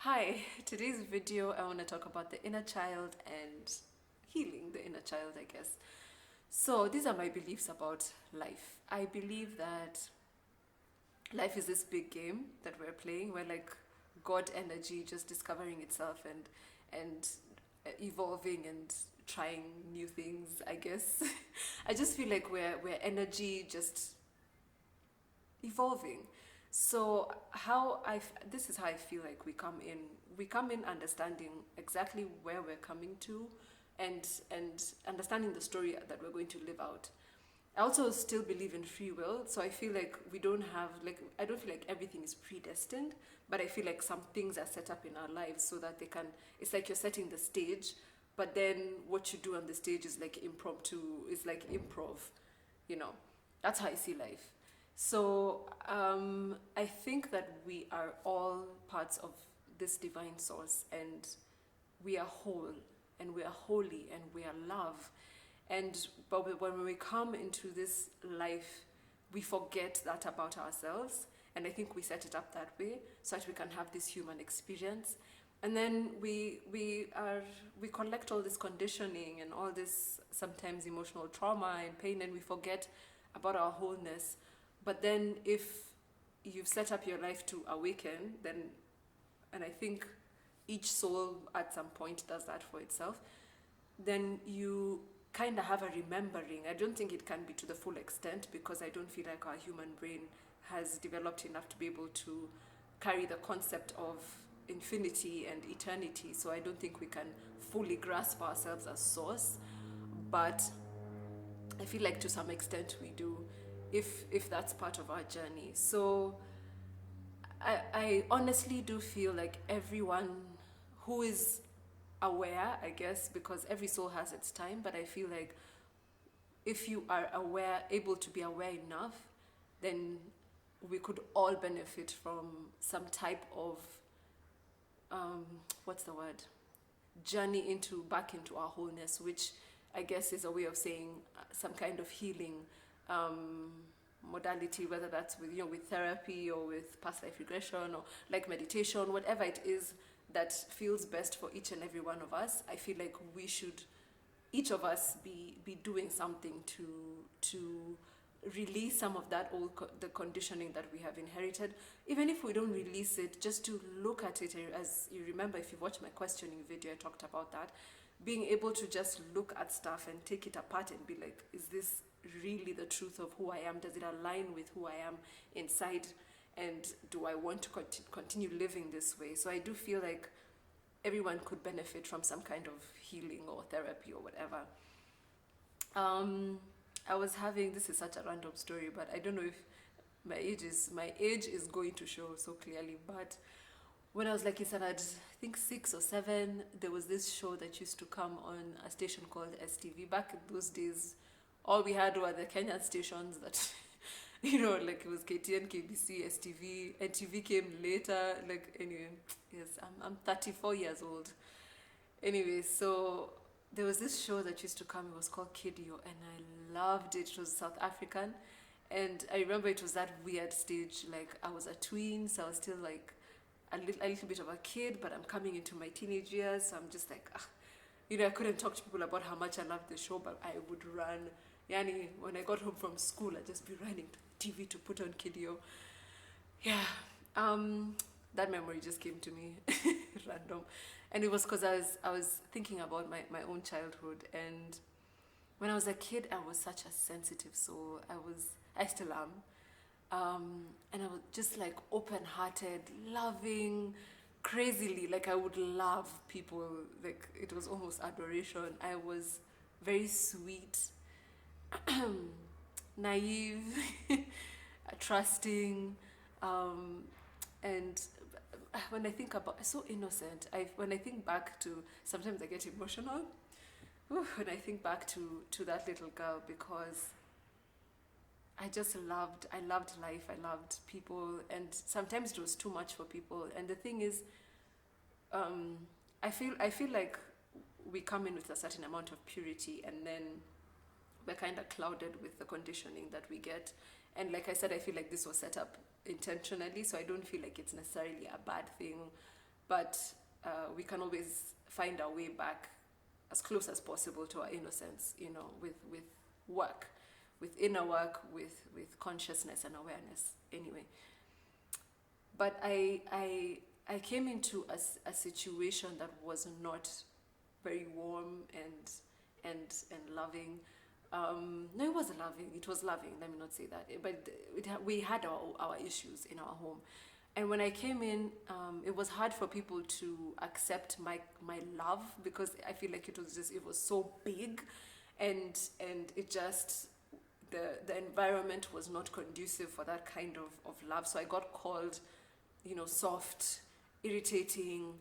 Hi, today's video I want to talk about the inner child and healing the inner child, I guess. So, these are my beliefs about life. I believe that life is this big game that we're playing where like God energy just discovering itself and evolving and trying new things, I guess. I just feel like we're energy just evolving. So this is how I feel like we come in understanding exactly where we're coming to, and understanding the story that we're going to live out. I also still believe in free will, so I feel like we don't have like I don't feel like everything is predestined, but I feel like some things are set up in our lives so that they can. It's like you're setting the stage, but then what you do on the stage is like impromptu. It's like improv, you know. That's how I see life. So I think that we are all parts of this divine source, and we are whole, and we are holy, and we are love. And but when we come into this life, we forget that about ourselves, and I think we set it up that way so that we can have this human experience. And then we collect all this conditioning and all this sometimes emotional trauma and pain, and we forget about our wholeness. But then if you've set up your life to awaken, then, and I think each soul at some point does that for itself, then you kind of have a remembering. I don't think it can be to the full extent because I don't feel like our human brain has developed enough to be able to carry the concept of infinity and eternity. So I don't think we can fully grasp ourselves as source. But I feel like to some extent we do, if that's part of our journey. So I honestly do feel like everyone who is aware, I guess, because every soul has its time, but I feel like if you are aware, able to be aware enough, then we could all benefit from some type of what's the word, journey into back into our wholeness, which I guess is a way of saying some kind of healing modality, whether that's with with therapy or with past life regression or like meditation, whatever it is that feels best for each and every one of us. I feel like we should, each of us, be doing something to release some of that the conditioning that we have inherited. Even if we don't release it, just to look at it. As you remember, if you watched my questioning video, I talked about that, being able to just look at stuff and take it apart and be like, is this really the truth of who I am? Does it align with who I am inside? And do I want to continue living this way? So I do feel like everyone could benefit from some kind of healing or therapy or whatever. I was having, this is such a random story, but I don't know if my age is going to show so clearly. But when I was like in standard, I think 6 or 7, there was this show that used to come on a station called STV. Back in those days, all we had were the Kenyan stations that like it was KTN, KBC, STV. NTV came later. Like anyway, yes, I'm 34 years old. Anyway, so there was this show that used to come. It was called Kidio, and I loved it. It was South African, and I remember it was that weird stage. Like I was a twin, so I was still like a little bit of a kid, but I'm coming into my teenage years. So I'm just like, I couldn't talk to people about how much I loved the show, but I would run. Yani, when I got home from school, I'd just be running to the TV to put on Kidio. Yeah, that memory just came to me random, and it was because I was thinking about my own childhood. And when I was a kid, I was such a sensitive soul. I still am, and I was just like open-hearted, loving, crazily. Like I would love people. Like it was almost adoration. I was very sweet, naive, trusting, um, and when I think about, so innocent. When I think back to, sometimes I get emotional. When I think back to that little girl, because I loved life, I loved people, and sometimes it was too much for people. And the thing is, I feel like we come in with a certain amount of purity, and then we're kind of clouded with the conditioning that we get. And like I said, I feel like this was set up intentionally, so I don't feel like it's necessarily a bad thing. but we can always find our way back as close as possible to our innocence, with work, with inner work, with consciousness and awareness. Anyway, but I came into a situation that was not very warm and loving. No, it wasn't loving. It was loving. Let me not say that. But we had our issues in our home, and when I came in, it was hard for people to accept my love, because I feel like it was so big, and it just, the environment was not conducive for that kind of love. So I got called, soft, irritating,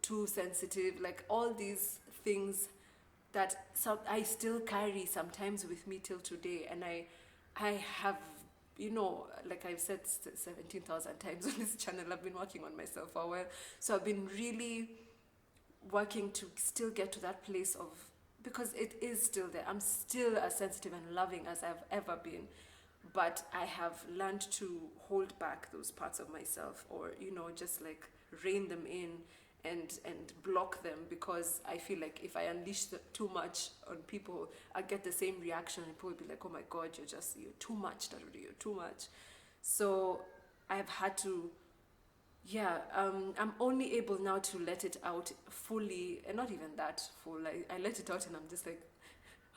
too sensitive, like all these things that I still carry sometimes with me till today. And I have, like I've said 17,000 times on this channel, I've been working on myself for a while. So I've been really working to still get to that place of, because it is still there. I'm still as sensitive and loving as I've ever been. But I have learned to hold back those parts of myself, or, just like rein them in and block them, because I feel like if I unleash too much on people, I get the same reaction, and people will be like, oh my God, you're too much, Darude, you're too much. So I've had to, I'm only able now to let it out fully, and not even that full. I let it out and I'm just like,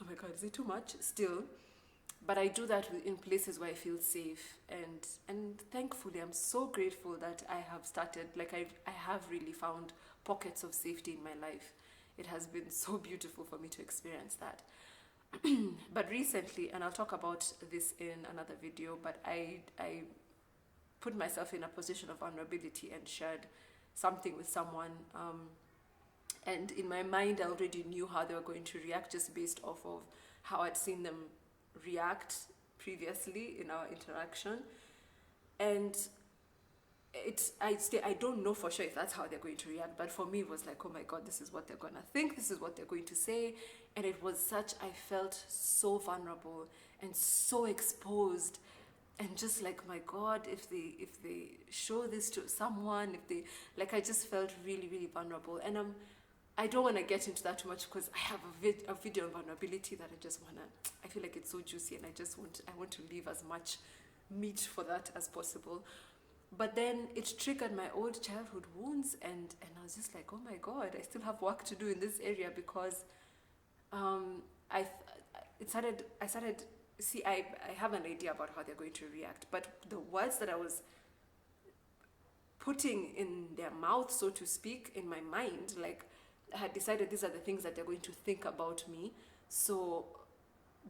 oh my God, is it too much still? But I do that in places where I feel safe, and thankfully I'm so grateful that I have started, like I have really found pockets of safety in my life. It has been so beautiful for me to experience that. But recently, and I'll talk about this in another video, but I put myself in a position of vulnerability and shared something with someone, and in my mind I already knew how they were going to react, just based off of how I'd seen them react previously in our interaction. And I don't know for sure if that's how they're going to react, but for me it was like, oh my God, this is what they're gonna think, this is what they're going to say. And it was I felt so vulnerable and so exposed, and just like, my God, if they show this to someone, I just felt really, really vulnerable. And I don't want to get into that too much, because I have a video on vulnerability that I feel like it's so juicy, and I want to leave as much meat for that as possible. But then it triggered my old childhood wounds, and I was just like, oh my God, I still have work to do in this area, because I have an idea about how they're going to react, but the words that I was putting in their mouth, so to speak, in my mind, like, I had decided these are the things that they're going to think about me. So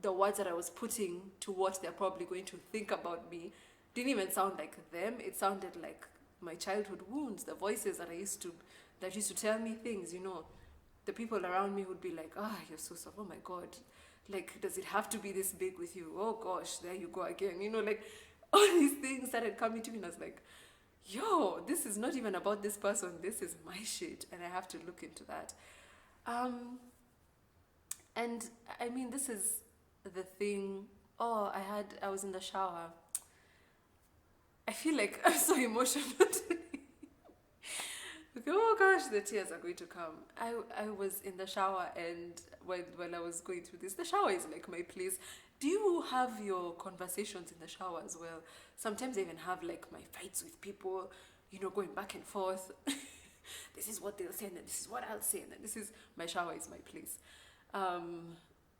the words that I was putting to what they're probably going to think about me didn't even sound like them. It sounded like my childhood wounds, the voices that used to tell me things, The people around me would be like, you're so soft. Oh my God. Like, does it have to be this big with you? Oh gosh, there you go again. Like all these things started coming to me, and I was like, yo, this is not even about this person, this is my shit, and I have to look into that. And I mean, this is the thing. I was in the shower. I feel like I'm so emotional today. Oh gosh, the tears are going to come. I was in the shower, and when I was going through this, the shower is like my place. Do you have your conversations in the shower as well? Sometimes I even have like my fights with people, going back and forth. This is what they'll say, and then this is what I'll say, and then my shower is my place.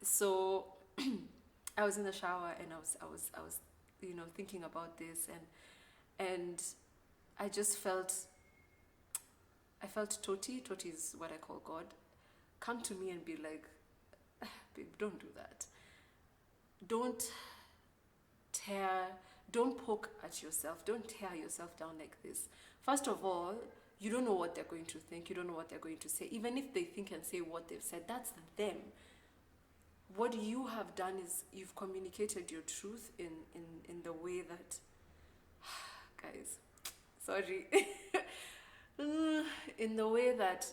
So I was in the shower, and I was thinking about this, and I just felt Toti is what I call God, come to me and be like, babe, don't do that. Don't poke at yourself. Don't tear yourself down like this. First of all, you don't know what they're going to think. You don't know what they're going to say. Even if they think and say what they've said, that's them. What you have done is you've communicated your truth in the way that, guys, sorry, in the way that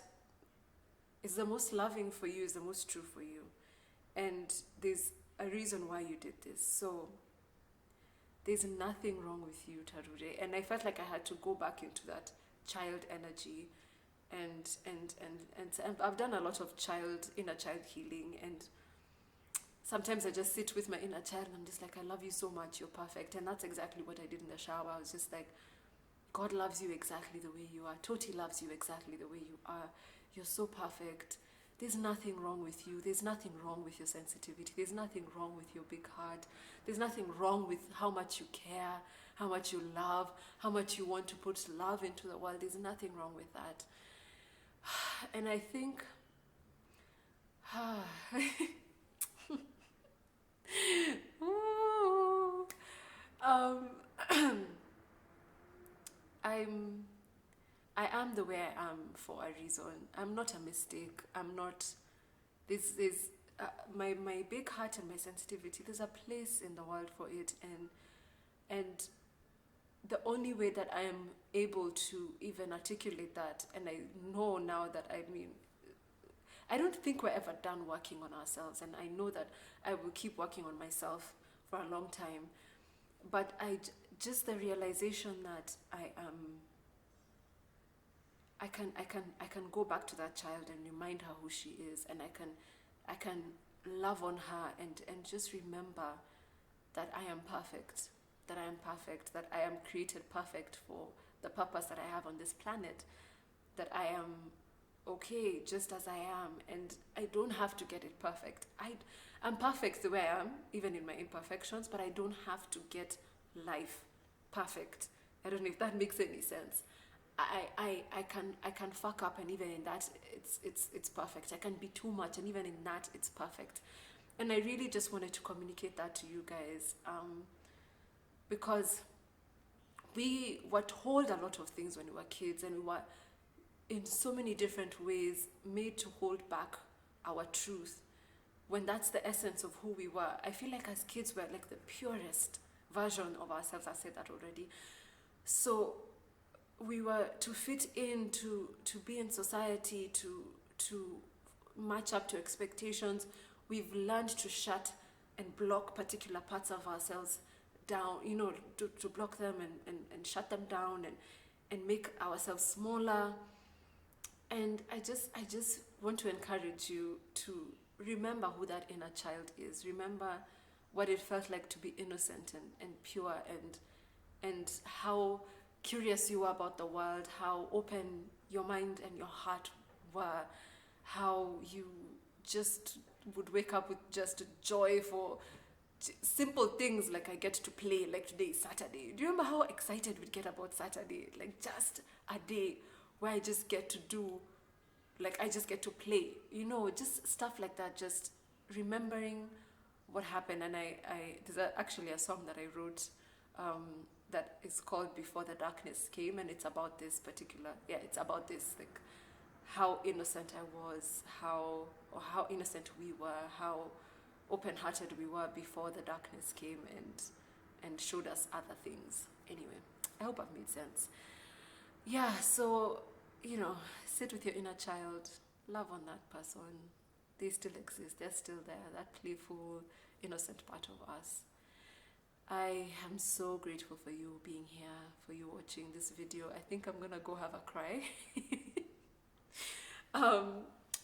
is the most loving for you, is the most true for you. And there's a reason why you did this. So there's nothing wrong with you, Tarude. And I felt like I had to go back into that child energy, and I've done a lot of inner child healing, and sometimes I just sit with my inner child and I'm just like, I love you so much, you're perfect. And that's exactly what I did in the shower. I was just like, God loves you exactly the way you are. Toti loves you exactly the way you are. You're so perfect. There's nothing wrong with you. There's nothing wrong with your sensitivity. There's nothing wrong with your big heart. There's nothing wrong with how much you care, how much you love, how much you want to put love into the world. There's nothing wrong with that. And I think Ooh. I am the way I am for a reason. I'm not a mistake. I'm not. There's my big heart and my sensitivity. There's a place in the world for it, and the only way that I am able to even articulate that, and I know now that I don't think we're ever done working on ourselves, and I know that I will keep working on myself for a long time. But just the realization that I can go back to that child and remind her who she is, and I can love on her and just remember that I am perfect, that I am created perfect for the purpose that I have on this planet, that I am okay just as I am, and I don't have to get it perfect. I'm perfect the way I am, even in my imperfections, but I don't have to get life perfect. I don't know if that makes any sense. I can fuck up, and even in that it's perfect. I can be too much, and even in that it's perfect. And I really just wanted to communicate that to you guys, because we were told a lot of things when we were kids, and we were in so many different ways made to hold back our truth, when that's the essence of who we were. I feel like as kids we're like the purest version of ourselves. I said that already. So we were to fit in, to be in society, to match up to expectations. We've learned to shut and block particular parts of ourselves down, to block them and shut them down and make ourselves smaller. And I just want to encourage you to remember who that inner child is. Remember what it felt like to be innocent and pure, and how curious you were about the world, how open your mind and your heart were, how you just would wake up with just joy for simple things, like I get to play, like today is Saturday. Do you remember how excited we'd get about Saturday? Like just a day where I just get to do, like I just get to play, just stuff like that, just remembering what happened. And there's actually a song that I wrote that is called Before the Darkness Came, and it's about this like how innocent I was, how innocent we were, how open-hearted we were before the darkness came and showed us other things. Anyway, I hope I've made sense. Yeah, so sit with your inner child, love on that person. They still exist, they're still there, that playful, innocent part of us. I am so grateful for you being here, for you watching this video. I think I'm gonna go have a cry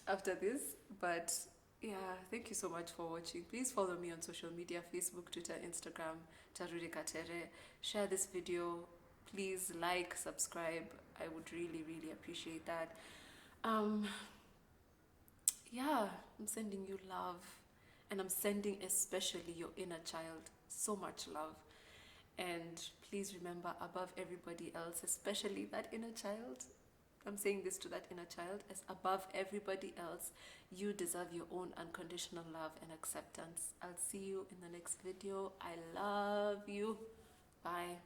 after this, but yeah, thank you so much for watching. Please follow me on social media, Facebook, Twitter, Instagram, Taruri Katere. Share this video. Please like, subscribe. I would really, really appreciate that. Yeah, I'm sending you love, and I'm sending especially your inner child so much love. And please remember, above everybody else, especially that inner child, I'm saying this to that inner child, as above everybody else, you deserve your own unconditional love and acceptance. I'll see you in the next video. I love you. Bye.